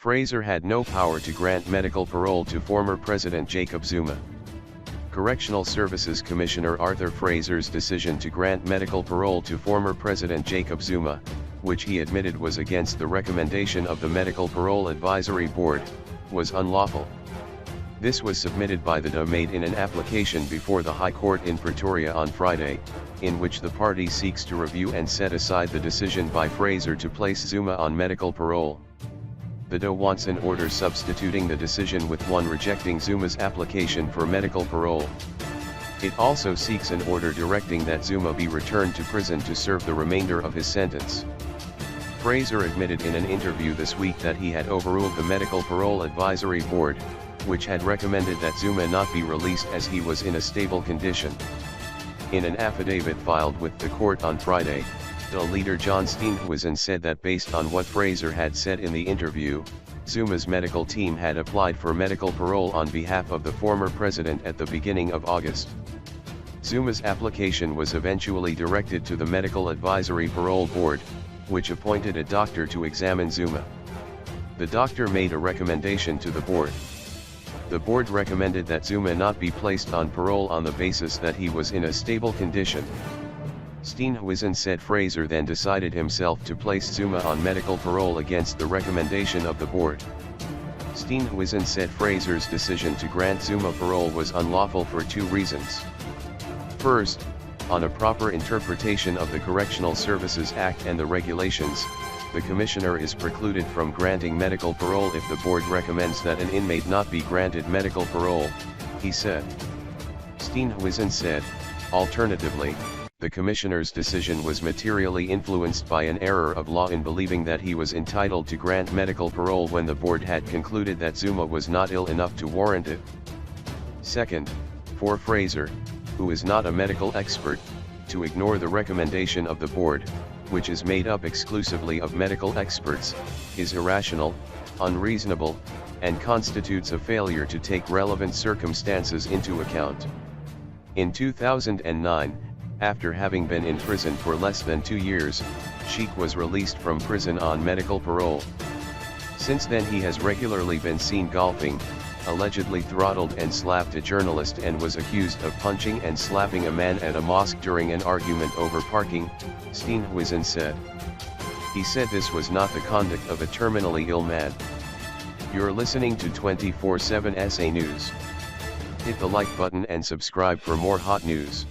Fraser had no power to grant medical parole to former President Jacob Zuma. Correctional Services Commissioner Arthur Fraser's decision to grant medical parole to former President Jacob Zuma, which he admitted was against the recommendation of the Medical Parole Advisory Board, was unlawful. This was submitted by the DA made in an application before the High Court in Pretoria on Friday, in which the party seeks to review and set aside the decision by Fraser to place Zuma on medical parole. The DA wants an order substituting the decision with one rejecting Zuma's application for medical parole. It also seeks an order directing that Zuma be returned to prison to serve the remainder of his sentence. Fraser admitted in an interview this week that he had overruled the Medical Parole Advisory Board, which had recommended that Zuma not be released as he was in a stable condition. In an affidavit filed with the court on Friday, DA leader John Steenhuisen said that based on what Fraser had said in the interview, Zuma's medical team had applied for medical parole on behalf of the former president at the beginning of August. Zuma's application was eventually directed to the Medical Advisory Parole Board, which appointed a doctor to examine Zuma. The doctor made a recommendation to the board. The board recommended that Zuma not be placed on parole on the basis that he was in a stable condition. Steenhuisen said Fraser then decided himself to place Zuma on medical parole against the recommendation of the board. Steenhuisen said Fraser's decision to grant Zuma parole was unlawful for two reasons. First, on a proper interpretation of the Correctional Services Act and the regulations, the Commissioner is precluded from granting medical parole if the board recommends that an inmate not be granted medical parole, he said. Steenhuisen said, alternatively, the Commissioner's decision was materially influenced by an error of law in believing that he was entitled to grant medical parole when the board had concluded that Zuma was not ill enough to warrant it. Second, for Fraser, who is not a medical expert, to ignore the recommendation of the board, which is made up exclusively of medical experts, is irrational, unreasonable, and constitutes a failure to take relevant circumstances into account. In 2009, after having been in prison for less than 2 years, Sheikh was released from prison on medical parole. Since then he has regularly been seen golfing, allegedly throttled and slapped a journalist and was accused of punching and slapping a man at a mosque during an argument over parking, Steenhuisen said. He said this was not the conduct of a terminally ill man. You're listening to 24/7 SA News. Hit the like button and subscribe for more hot news.